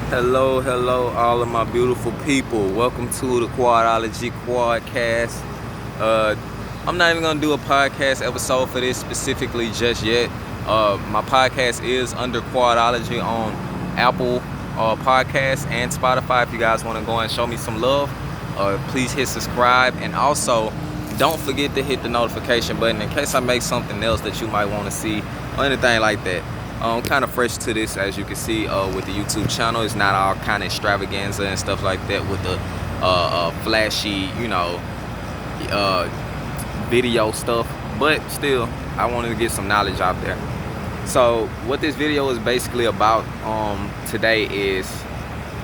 Hello, all of my beautiful people. Welcome to the Quadology Quadcast. Uh, I'm not even gonna do a podcast episode for this specifically just yet. My podcast is under Quadology on Apple Podcasts and Spotify. If you guys want to go and show me some love, please hit subscribe, and also don't forget to hit the notification button in case I make something else that you might want to see or anything like that. I'm kind of fresh to this, as you can see, with the YouTube channel. It's not all kind of extravaganza and stuff like that with the flashy, video stuff. But still, I wanted to get some knowledge out there. So what this video is basically about today is,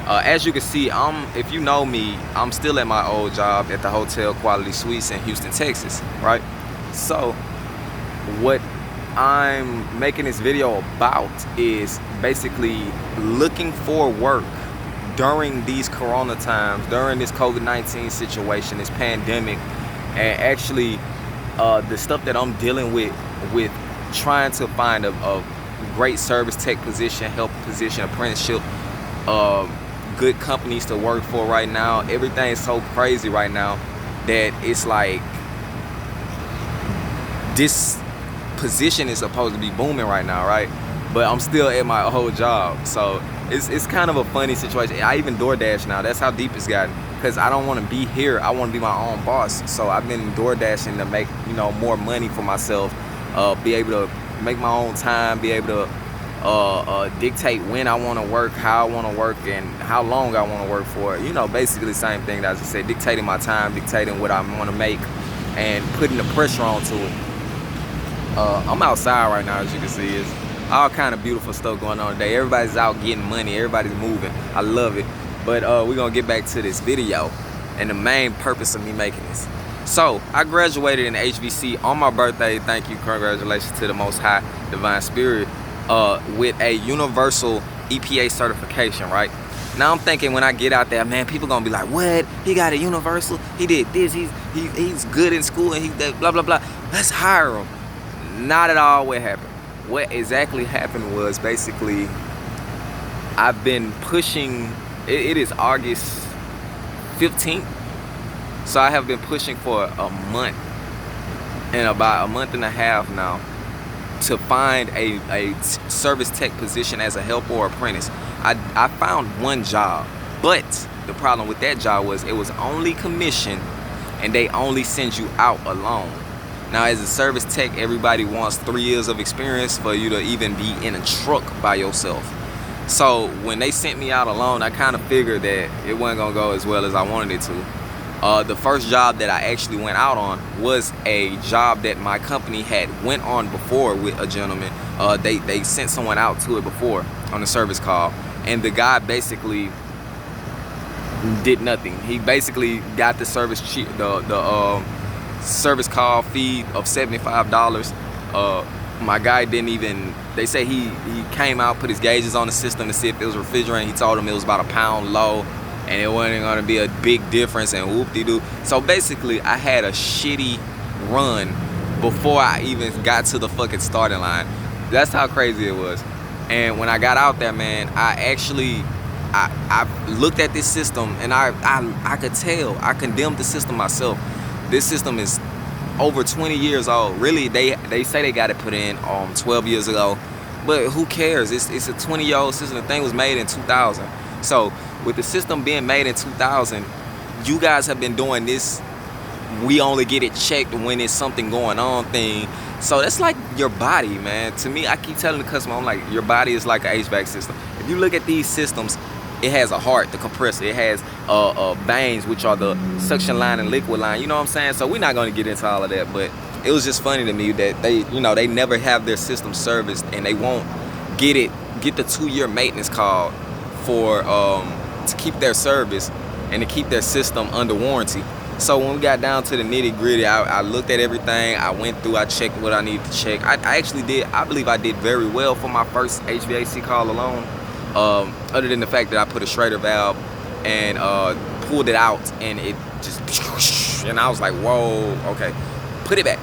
as you can see, if you know me, I'm still at my old job at the Hotel Quality Suites in Houston, Texas, right? So what I'm making this video about is basically looking for work during these corona times, during this COVID-19 situation, this pandemic, and actually the stuff that I'm dealing with trying to find a great service tech position, help position, apprenticeship, good companies to work for right now. Everything is so crazy right now that it's like this position is supposed to be booming right now, right? But I'm still at my old job, so it's kind of a funny situation. I even DoorDash now. That's how deep it's gotten, because I don't want to be here. I want to be my own boss. So I've been DoorDashing to make more money for myself, be able to make my own time, be able to dictate when I want to work, how I want to work, and how long I want to work for. Basically the same thing that I just said, dictating my time, dictating what I want to make, and putting the pressure onto it. I'm outside right now, as you can see. It's all kind of beautiful stuff going on today. Everybody's out getting money. Everybody's moving. I love it. But we're going to get back to this video and the main purpose of me making this. So, I graduated in HVC on my birthday. Thank you. Congratulations to the Most High Divine Spirit with a universal EPA certification, right? Now I'm thinking, when I get out there, man, people going to be like, what? He got a universal? He did this. He's good in school, and he's blah, blah, blah. Let's hire him. Not at all what happened. What exactly happened was, basically, I've been pushing, it is August 15th, so I have been pushing for a month, and about a month and a half now, to find a service tech position as a helper or apprentice. I found one job, but the problem with that job was it was only commission, and they only send you out alone. Now, as a service tech, everybody wants 3 years of experience for you to even be in a truck by yourself. So when they sent me out alone, I kind of figured that it wasn't going to go as well as I wanted it to. The first job that I actually went out on was a job that my company had went on before with a gentleman. They sent someone out to it before on a service call, and the guy basically did nothing. He basically got the service service call fee of $75. My guy didn't even, they say he came out, put his gauges on the system to see if it was refrigerant. He told him it was about a pound low and it wasn't going to be a big difference, and whoop-de-doo. So basically I had a shitty run before I even got to the fucking starting line. That's how crazy it was. And when I got out there, man, I looked at this system, and I could tell, I condemned the system myself. This system is over 20 years old. Really, they say they got it put in 12 years ago, but who cares? It's a 20-year-old system. The thing was made in 2000. So with the system being made in 2000, you guys have been doing this, we only get it checked when it's something going on thing. So that's like your body, man. To me, I keep telling the customer, I'm like, your body is like an HVAC system. If you look at these systems, it has a heart, the compressor. It has vanes, which are the suction line and liquid line. You know what I'm saying? So we're not going to get into all of that, but it was just funny to me that they never have their system serviced, and they won't get the 2-year maintenance call for to keep their service and to keep their system under warranty. So when we got down to the nitty gritty, I looked at everything. I went through, I checked what I needed to check. I believe I did very well for my first HVAC call alone. Other than the fact that I put a Schrader valve and pulled it out, and it just, and I was like, whoa, okay, put it back.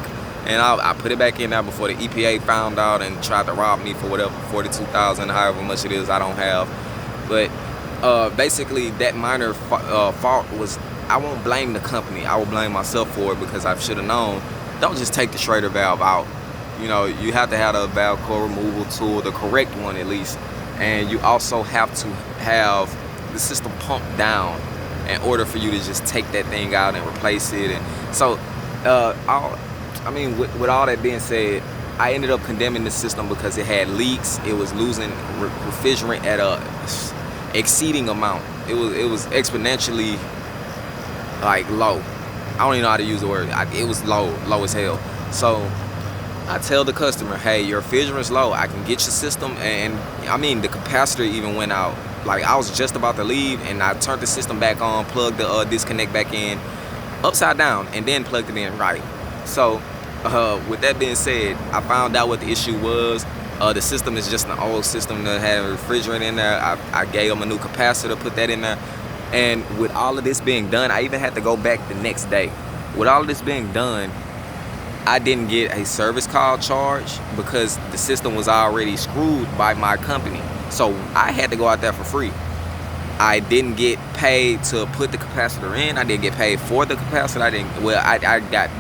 And I put it back in there before the EPA found out and tried to rob me for whatever, $42,000, however much it is, I don't have. But basically that minor fault was, I won't blame the company, I will blame myself for it, because I should have known. Don't just take the Schrader valve out. You know, you have to have a valve core removal tool, the correct one at least, and you also have to have the system pumped down in order for you to just take that thing out and replace it. And so with all that being said, I ended up condemning the system because it had leaks. It was losing refrigerant at a exceeding amount. It was exponentially like low. I don't even know how to use the word. It was low as hell. So I tell the customer, hey, your refrigerant's low. I can get your system, and I mean the capacitor even went out. Like I was just about to leave, and I turned the system back on, plugged the disconnect back in, upside down, and then plugged it in right. So with that being said, I found out what the issue was. The system is just an old system that had a refrigerant in there. I gave them a new capacitor, put that in there. And with all of this being done, I even had to go back the next day. With all of this being done, I didn't get a service call charge because the system was already screwed by my company. So I had to go out there for free. I didn't get paid to put the capacitor in. I didn't get paid for the capacitor.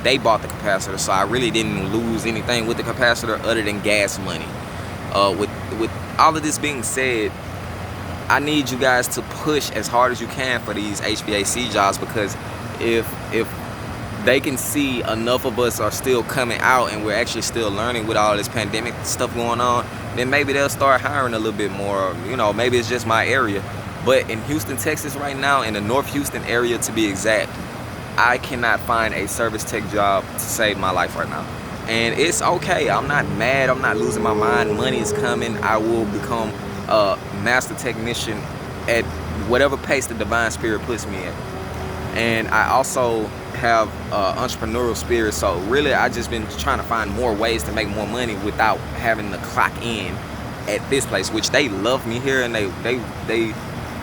They bought the capacitor, so I really didn't lose anything with the capacitor other than gas money. With all of this being said, I need you guys to push as hard as you can for these HVAC jobs, because if they can see enough of us are still coming out and we're actually still learning with all this pandemic stuff going on, then maybe they'll start hiring a little bit more. You know, maybe it's just my area. But in Houston, Texas right now, in the North Houston area to be exact, I cannot find a service tech job to save my life right now. And it's okay. I'm not mad. I'm not losing my mind. Money is coming. I will become a master technician at whatever pace the divine spirit puts me in. And I also have entrepreneurial spirit. So really, I just been trying to find more ways to make more money without having to clock in at this place, which they love me here, and they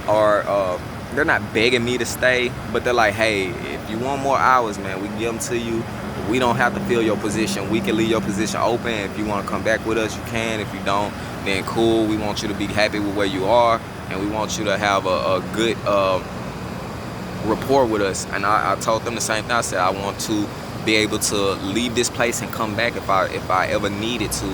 are they're not begging me to stay, but they're like, hey, if you want more hours, man, we can give them to you. We don't have to fill your position. We can leave your position open. If you want to come back with us, you can. If you don't, then cool. We want you to be happy with where you are, and we want you to have a good rapport with us. And I told them the same thing. I said I want to be able to leave this place and come back if I ever needed to,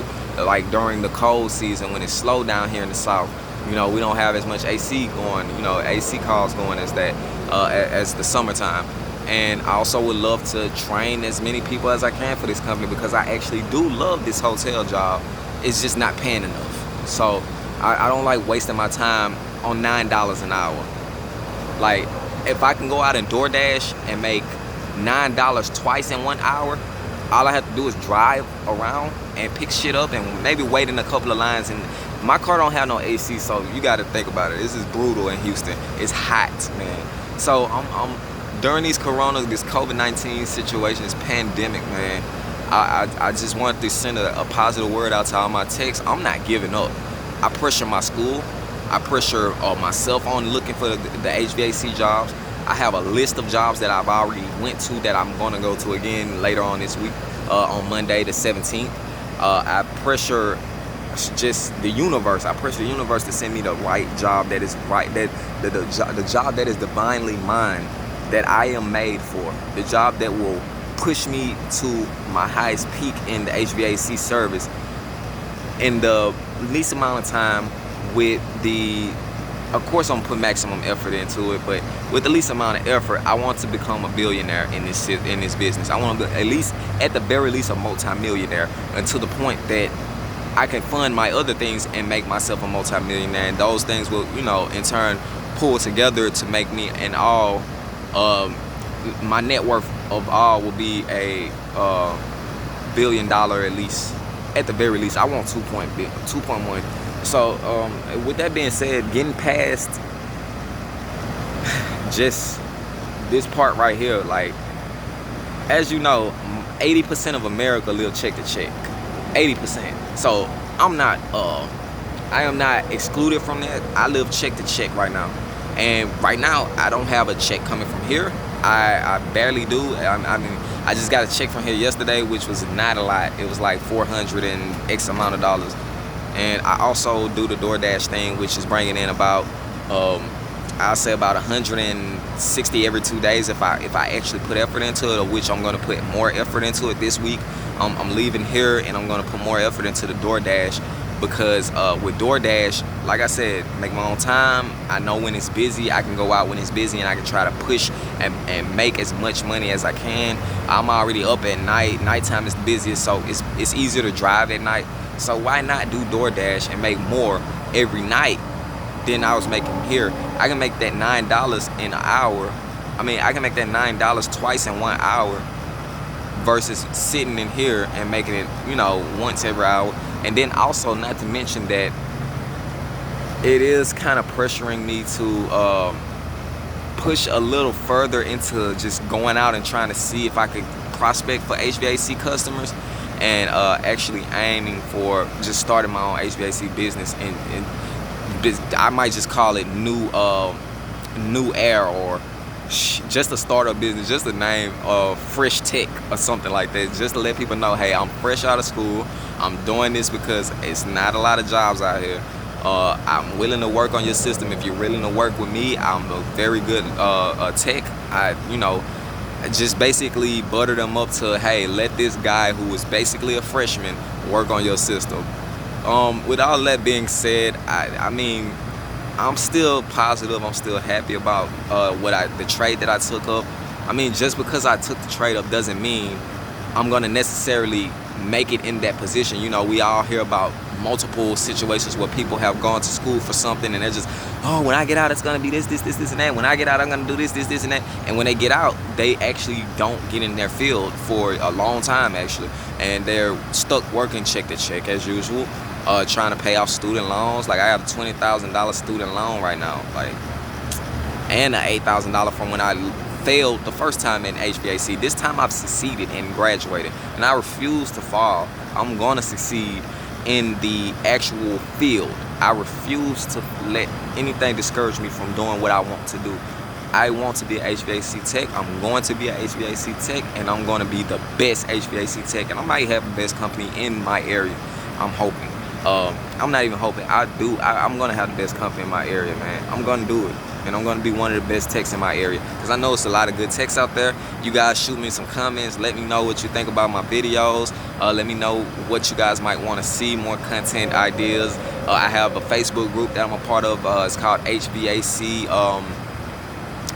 like during the cold season when it's slow down here in the South. You know, we don't have as much AC going, you know, AC calls going as that as the summertime. And I also would love to train as many people as I can for this company, because I actually do love this hotel job. It's just not paying enough. So I don't like wasting my time on $9 an hour. Like, if I can go out and DoorDash and make $9 twice in 1 hour, all I have to do is drive around and pick shit up and maybe wait in a couple of lines. And my car don't have no AC, so you got to think about it. This is brutal in Houston. It's hot, man. So I'm during this COVID-19 situation, this pandemic, man, I just wanted to send a positive word out to all my techs. I'm not giving up. I pressure my school. I pressure myself on looking for the HVAC jobs. I have a list of jobs that I've already went to that I'm going to go to again later on this week, on Monday the 17th. I pressure just the universe. I pressure the universe to send me the right job that is right, that the job that is divinely mine, that I am made for, the job that will push me to my highest peak in the HVAC service in the least amount of time, with the, of course I'm putting maximum effort into it, but with the least amount of effort. I want to become a billionaire in this business. I want to be at the very least a multi-millionaire, until the point that I can fund my other things and make myself a multi-millionaire, and those things will, you know, in turn pull together to make me an all, my net worth of all will be a $1 billion at least, at the very least. I want 2.1. So with that being said, getting past just this part right here, like, as you know, 80% of America live check to check. 80%. So I am not excluded from that. I live check to check right now. And right now, I don't have a check coming from here. I barely do. I mean, I just got a check from here yesterday, which was not a lot. It was like $400 and X amount of dollars. And I also do the DoorDash thing, which is bringing in about I'll say about 160 every 2 days if I actually put effort into it, of which I'm gonna put more effort into it this week. I'm leaving here and I'm gonna put more effort into the DoorDash, because with DoorDash, like I said, make my own time. I know when it's busy, I can go out when it's busy and I can try to push and make as much money as I can. I'm already up at night. Nighttime is the busiest, so it's easier to drive at night. So why not do DoorDash and make more every night than I was making here? I can make that $9 in an hour. I mean, I can make that $9 twice in 1 hour versus sitting in here and making it, once every hour. And then also, not to mention that it is kind of pressuring me to push a little further into just going out and trying to see if I could prospect for HVAC customers, and actually aiming for just starting my own HVAC business, and I might just call it New Air, or just a startup business, just a name of Fresh Tech or something like that, just to let people know, hey, I'm fresh out of school. I'm doing this because it's not a lot of jobs out here. I'm willing to work on your system. If you're willing to work with me, I'm a very good tech. I just basically butter them up to, hey, let this guy who is basically a freshman work on your system. With all that being said, I mean, I'm still positive. I'm still happy about the trade that I took up. I mean, just because I took the trade up doesn't mean I'm gonna necessarily make it in that position. We all hear about multiple situations where people have gone to school for something and they're just, oh, when I get out, it's gonna be this, and that. When I get out, I'm gonna do this, and that. And when they get out, they actually don't get in their field for a long time, actually, and they're stuck working check to check as usual. Trying to pay off student loans. Like, I have a $20,000 student loan right now, and an $8,000 from when I failed the first time in HVAC. This time I've succeeded and graduated, and I refuse to fall. I'm gonna succeed in the actual field. I refuse to let anything discourage me from doing what I want to do. I want to be an HVAC tech. I'm going to be an HVAC tech, and I'm going to be the best HVAC tech, and I might have the best company in my area. I'm hoping. I'm not even hoping. I'm gonna have the best company in my area, man. I'm gonna do it, and I'm gonna be one of the best techs in my area, because I know it's a lot of good techs out there. You guys shoot me some comments. Let me know what you think about my videos. Let me know what you guys might want to see, more content ideas. I have a Facebook group that I'm a part of. It's called HVAC.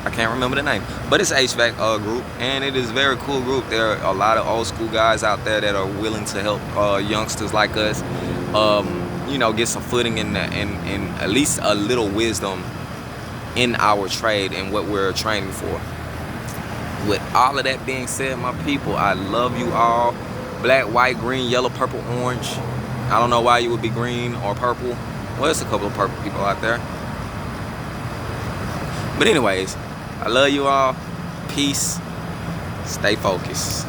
I can't remember the name, but it's an HVAC group, and it is a very cool group. There are a lot of old school guys out there that are willing to help youngsters like us, get some footing in at least a little wisdom in our trade and what we're training for. With all of that being said, my people, I love you all. Black, white, green, yellow, purple, orange. I don't know why you would be green or purple. Well, there's a couple of purple people out there. But anyways, I love you all. Peace. Stay focused.